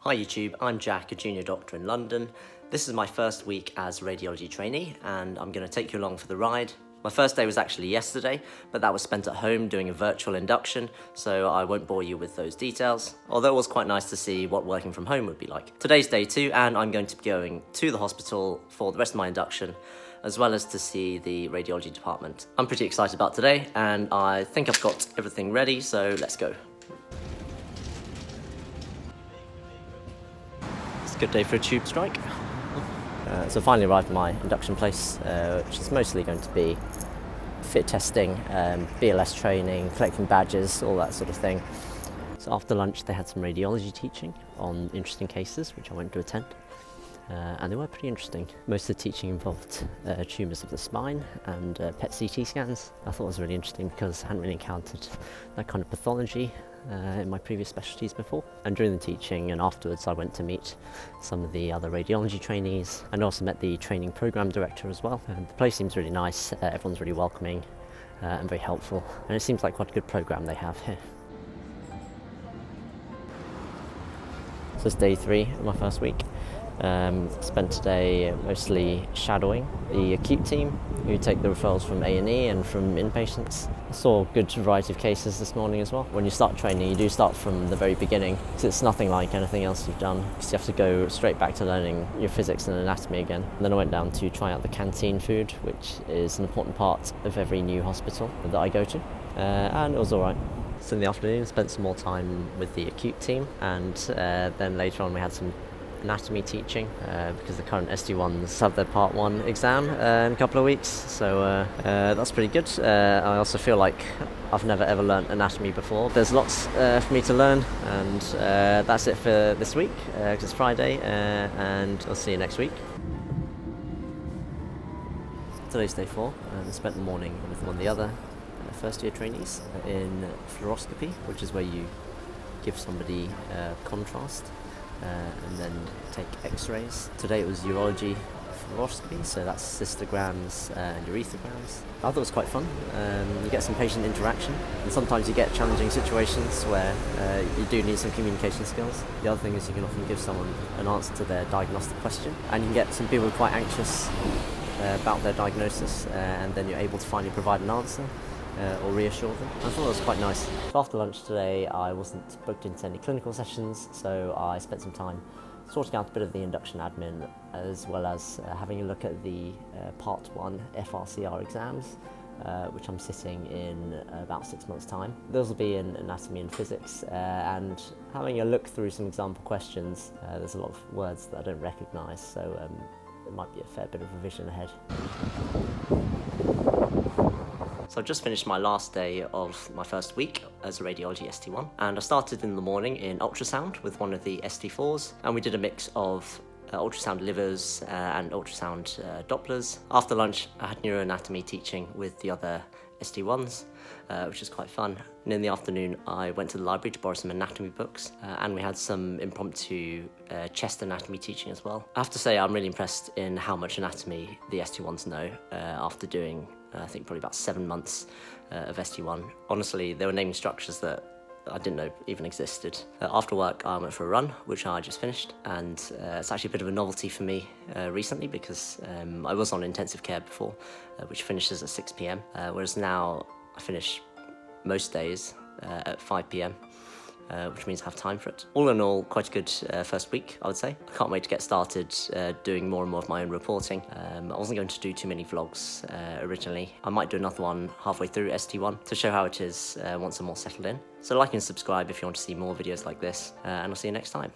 Hi YouTube, I'm Jack, a junior doctor in London. This is my first week as a radiology trainee and I'm going to take you along for the ride. My first day was actually yesterday, but that was spent at home doing a virtual induction, so I won't bore you with those details, although it was quite nice to see what working from home would be like. Today's day 2 and I'm going to be going to the hospital for the rest of my induction, as well as to see the radiology department. I'm pretty excited about today and I think I've got everything ready, so let's go. Good day for a tube strike. So finally arrived at my induction place, which is mostly going to be fit testing, BLS training, collecting badges, all that sort of thing. So after lunch they had some radiology teaching on interesting cases, which I went to attend. And they were pretty interesting. Most of the teaching involved tumours of the spine and PET CT scans. I thought it was really interesting because I hadn't really encountered that kind of pathology in my previous specialties before. And during the teaching and afterwards I went to meet some of the other radiology trainees and also met the training programme director as well. And the place seems really nice, everyone's really welcoming and very helpful, and it seems like quite a good programme they have here. So it's day 3 of my first week. Spent today mostly shadowing the acute team who take the referrals from A&E and from inpatients. I saw a good variety of cases this morning as well. When you start training, you do start from the very beginning, because it's nothing like anything else you've done, because you have to go straight back to learning your physics and anatomy again. And then I went down to try out the canteen food, which is an important part of every new hospital that I go to, and it was alright. So in the afternoon, spent some more time with the acute team, and then later on we had some anatomy teaching because the current ST1s have their part 1 exam in a couple of weeks, so that's pretty good. I also feel like I've never ever learnt anatomy before. There's lots for me to learn, and that's it for this week because it's Friday, and I'll see you next week. Today's day 4 and I spent the morning with one of the other first year trainees in fluoroscopy, which is where you give somebody contrast and then take x-rays. Today it was urology fluoroscopy, so that's cystograms and urethograms. I thought it was quite fun. You get some patient interaction, and sometimes you get challenging situations where you do need some communication skills. The other thing is you can often give someone an answer to their diagnostic question, and you can get some people quite anxious about their diagnosis, and then you're able to finally provide an answer or reassure them. I thought it was quite nice. So after lunch today I wasn't booked into any clinical sessions, so I spent some time sorting out a bit of the induction admin, as well as having a look at the part 1 FRCR exams, which I'm sitting in about 6 months' time. Those will be in anatomy and physics, and having a look through some example questions. There's a lot of words that I don't recognise, so it might be a fair bit of revision ahead. So I've just finished my last day of my first week as a radiology ST1, and I started in the morning in ultrasound with one of the ST4s, and we did a mix of ultrasound livers and ultrasound Dopplers. After lunch I had neuroanatomy teaching with the other ST1s, which was quite fun. And in the afternoon I went to the library to borrow some anatomy books, and we had some impromptu chest anatomy teaching as well. I have to say I'm really impressed in how much anatomy the ST1s know after doing I think probably about 7 months of ST1. Honestly, they were naming structures that I didn't know even existed. After work I went for a run, which I just finished, and it's actually a bit of a novelty for me recently, because I was on intensive care before, which finishes at 6 p.m, whereas now I finish most days at 5 p.m, which means I have time for it. All in all, quite a good first week, I would say. I can't wait to get started doing more and more of my own reporting. I wasn't going to do too many vlogs originally. I might do another one halfway through ST1 to show how it is once I'm more settled in. So like and subscribe if you want to see more videos like this, and I'll see you next time.